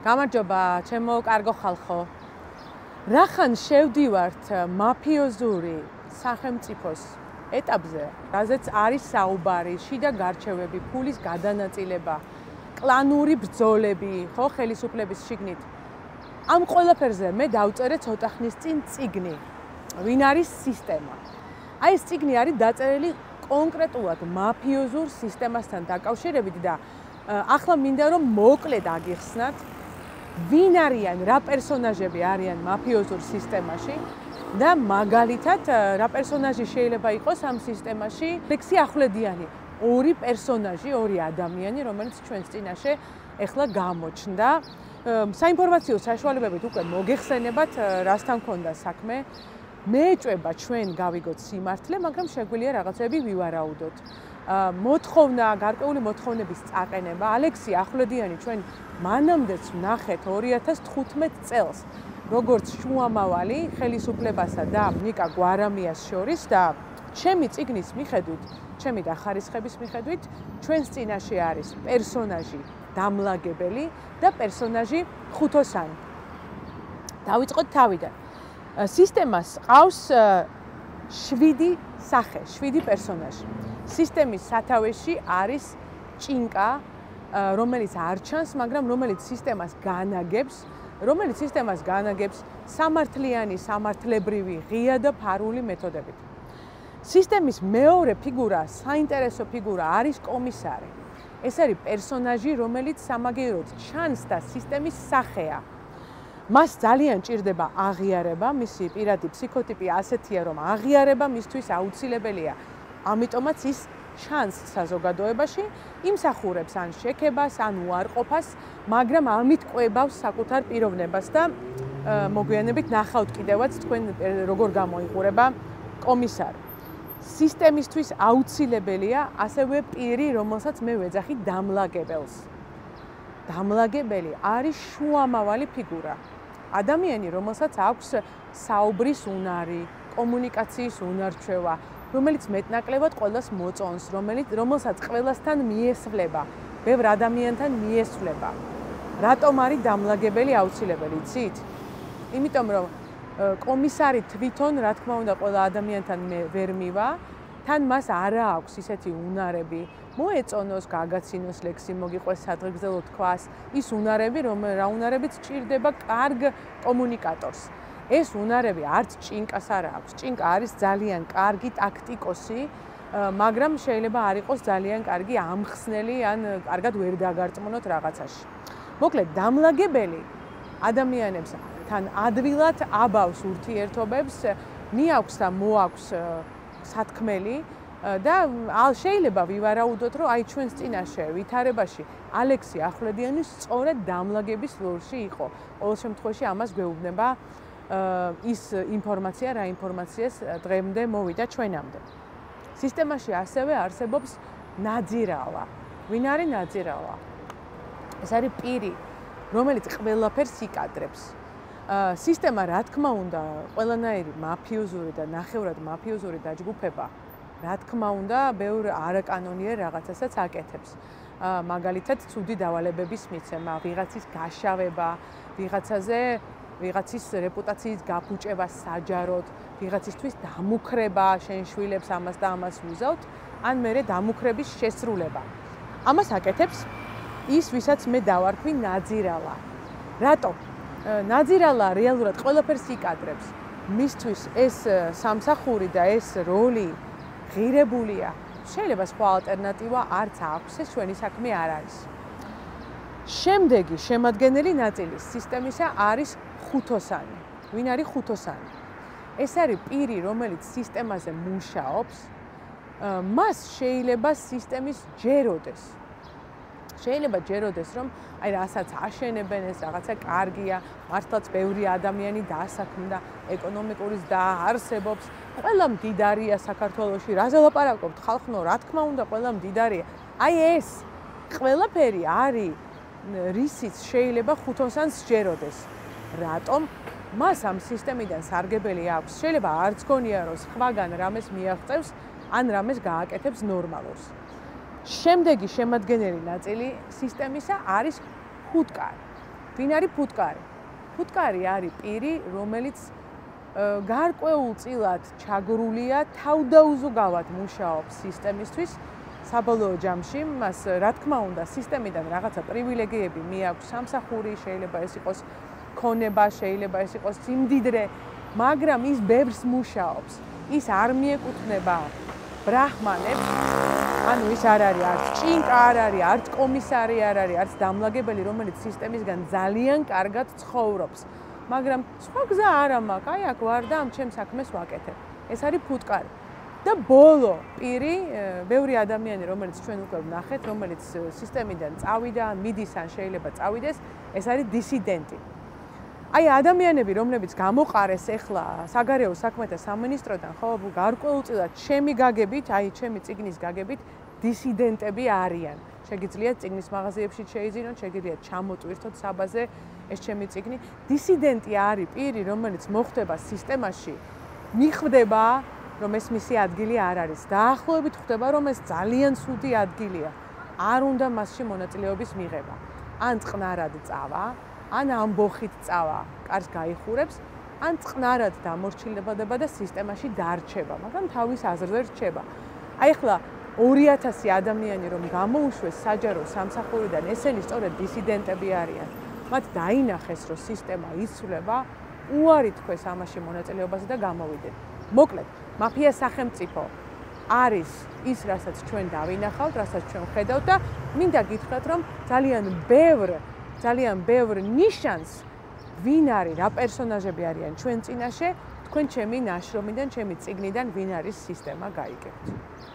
გამარჯობა, ჩემო კარგო ხალხო. რახან შევდივართ მაფიოზური სახელმწიფოს ეტაპზე, რაზეც არის საუბარი, შიდა გარჩევები, ფულის გადანაწილება, კლანური ბრძოლები, ხო, ხელისუფლების შიგნით. ამ ყველაფერზე მე დავწერე ცოტა ხნის წინ წიგნი, ვინ არის სისტემა. აი ეს წიგნი არის დაწერილი კონკრეტულად მაფიოზურ სისტემასთან დაკავშირებით და ახლა მინდა რომ მოკლედ აგიხსნათ, ვინ არიან, რა პერსონაჟები არიან მაფიოზურ სისტემაში და მაგალითად რა პერსონაჟი შეიძლება იყოს ამ სისტემაში. ლექსი ახვლედიანი, ორი პერსონაჟი, ორი ადამიანი, რომელიც ჩვენს წინაშე ეხლა გამოჩნდა. საინფორმაციო საშუალებებით უკვე მოგეხსენებათ, რასთან ქონდა საქმე. მეეჭვება ჩვენ გავიგოთ სიმართლე, მაგრამ შეგვიძლია რაღაცები ვივარაუდოთ. მოთხოვნა, გარკვეული მოთხოვნების წაყენება. ალექსი ახვლედიანი ჩვენ მანამდეც ვნახეთ 2015 წელს, როგორც შუამავალი ხელისუფლებასა და ნიკა გვარამიას შორის და ჩემი წიგნის მიხედვით, ჩემი დახარისხების მიხედვით, ჩვენს წინაშე არის პერსონაჟი დამლაგებელი და პერსონაჟი ხუთოსანი. დავიწყოთ თავიდან. სისტემას ყავს 7 სახე, 7 პერსონაჟი. სისტემის სათავეში არის ჭინკა, რომელიც არ ჩანს, მაგრამ რომელიც სისტემას განაგებს სამართლიანი, სამართლებრივი, ღია და ფარული მეთოდებით. სისტემის მეორე ფიგურა, საინტერესო ფიგურა არის კომისარი. ეს არის პერსონაჟი, რომელიც სამაგიეროდ ჩანს და სისტემის სახეა. მას ძალიან ჭირდება აღიარება, მისი პირადი ფსიქოტიპი ასეთია, რომ აღიარება მისთვის აუცილებელია. ამიტომაც ის ჩანს საზოგადოებაში, იმსახურებს ან შექებას, ან უარყოფას, მაგრამ ამით კვებავს საკუთარ პიროვნებას და მოგვიანებით ნახავთ კიდევაც თქვენ როგორ გამოიყურება კომისარი. სისტემისთვის აუცილებელია ასევე პირი, რომელსაც მე ვეძახი დამლაგებელს. დამლაგებელი არის შუამავალი ფიგურა. ადამიანი, რომელსაც აქვს საუბრის უნარი, კომუნიკაციის უნარჩვევა, რომელიც მეტნაკლებად ყველას მოწონს, რომელსაც ყველასთან მიესვლება, ბევრ ადამიანთან მიესვლება. რატომ არის დამლაგებელი აუცილებელი, იცით? იმიტომ რომ კომისარი თვითონ, რა თქმა უნდა, ყველა ადამიანთან ვერ მივა, თან მას არა აქვს ისეთი უნარები, მოეწონოს, გაგაცინოს ლექსი, მოგიყვეს სადღეგრძელო თქვას, ის უნარები, რა უნარებიც ჭირდება კარგ კომუნიკატორს. ეს უნარები არც ჭინკას არ აქვს. ჭინკა არის ძალიან კარგი ტაქტიკოსი, მაგრამ შეიძლება არ იყოს ძალიან კარგი ამხსნელი ან კარგად ვერ დაგარწმუნოთ რაღაცაში. მოკლედ, დამლაგებელი ადამიანებს თან ადვილად აბავს ურთიერთობებს, მიაქვს და მოაქვს სათქმელი და შეიძლება ვივარაუდოთ, რომ აი ჩვენს წინაშე ვითარებაში ალექსი ახვლედიანი სწორედ დამლაგების როლში იყო. ყოველ შემთხვევაში ამას გვეუბნება ის ინფორმაცია, რა ინფორმაციას დღემდე მოვიდა ჩვენამდე. სისტემაში ასევე არსებობს ნაძირალა. ვინ არის ნაძირალა? ეს არის პირი, რომელიც ყველაფერს იკადრებს. სისტემა, რა თქმა უნდა, ყველანაირი მაფიოზური და ნახევრად მაფიოზური დაჯგუფება, რა თქმა უნდა, ბევრ არაკანონიერ რაღაცასაც აკეთებს. მაგალითად, ცუდი დავალებების მიცემა, ვიღაცის გაშავება, ვიღაცის რეპუტაციის გაფუჭება საჯაროდ, ვიღაცისთვის დამუქრება, შენ შვილებს ამას და ამას ვუზავთ, ან მერე დამუქრების შესრულება. ამას აკეთებს ის, ვისაც მე დავარქვი ნაძირალა. რატომ? ნაძირალა რეალურად ყველაფერს იკადრებს. მისთვის ეს სამსახური და ეს როლი ღირებულია. შეიძლება სხვა ალტერნატივა არც აქვს, ეს ჩვენი საქმე არ არის. შემდეგი შემადგენელი ნაწილი სისტემისა არის ხუთოსანი. ვინ არის ხუთოსანი? ეს არის პირი, რომელიც სისტემაზე მუშაობს, მას შეიძლება სისტემის ჯეროდეს. შეიძლება ჯეროდეს, რომ აი რასაც აშენებენ, ეს რაღაცა კარგია, მართლაც ბევრი ადამიანი დაასაქმდა, ეკონომიკურიც დაარსებობს, ყველა მდიდარია საქართველოში, რაზე ლაპარაკობთ ხალხო, რა თქმა უნდა, ყველა მდიდარია. აი ეს ყველაფერი არის, რისიც შეიძლება ხუთოსანს ჯეროდეს. რატომ? მას ამ სისტემიდან სარგებელი აქვს. შეიძლება არც გონია, რომ სხვაგან რამეს მიაღწევს, ან რამეს გააკეთებს ნორმალურს. შემდეგი შემადგენელი ნაწილი სისტემისა არის ხუთკარი. ვინ არის ფუტკარი? ფუტკარი არის პირი, რომელიც გარკვეულწილად ჩაგრულია, თავდაუზუგავად მუშაობს სისტემისთვის. საბოლოო ჯამში მას, რა თქმა უნდა, სისტემიდან რაღაცა პრივილეგიები მიაქვს, სამსახური, შეიძლება ეს იყოს ქონება, შეიძლება ეს იყოს სიმდიდრე, მაგრამ ის ბევრს მუშაობს. ის არ მიეკუთვნება ბრაჰმანებს, ანუ ის არ არის არც ჭინკა არ არის, არც კომისარი არ არის, არც დამლაგებელი, რომელიც სისტემისგან ძალიან კარგად ცხოვრობს. მაგრამ სხვა გზა არა მაქვს, აი აქ ვარ და ამ ჩემს საქმეს ვაკეთებ. ეს არის ფუტკარი. და ბოლო პირი, ბევრი ადამიანი, რომელიც ჩვენ უკვე ვნახეთ, რომელიც სისტემიდან წავიდა, მიდის ან შეიძლება წავიდეს, ეს არის დისიდენტი. აი ადამიანები, რომლებიც გამოყარეს ახლა საგარეო საქმეთა სამინისტროდან, ხო, გარკვეულწილად ჩემი გაგებით, აი ჩემი წიგნის გაგებით, დისიდენტები არიან. შეგიძლიათ წიგნის მაღაზიებში შეიძინოთ, შეგიძლიათ ჩამოტვირთოთ საბაზე ეს ჩემი წიგნი. დისიდენტი არის პირი, რომელიც მოხვდება სისტემაში, მიხვდება, რომ ეს მისი ადგილი არ არის. დაახლოებით ხვდება, რომ ეს ძალიან ცუდი ადგილია. არ უნდა მასში მონაწილეობის მიღება. ან წყნარად წავა, ან ამბოხით წავა, კარს გაიხურებს, ან წყნარად დამორჩილებადება და სისტემაში დარჩება, მაგრამ თავის აზრზე რჩება. აი ახლა 2000 ადამიანი რომ გამოუშვეს საჯარო სამსახურიდან, ესენი სწორედ დისიდენტები არიან. მათ დაინახეს, რომ სისტემა იცვლება, უარი თქვეს ამაში მონაწილეობაზე და გამოვიდნენ. მოკლედ, მაფია სახელმწიფო არის ის, რასაც ჩვენ დავინახავთ, რასაც ჩვენ ვხედავთ და მინდა გითხრათ, რომ ძალიან ბევრ ნიშანს ვინ არის, რა პერსონაჟები არიან ჩვენ წინაშე, თქვენ ჩემი ნაშრომიდან, ჩემი წიგნიდან ვინ არის სისტემა გაიგებთ.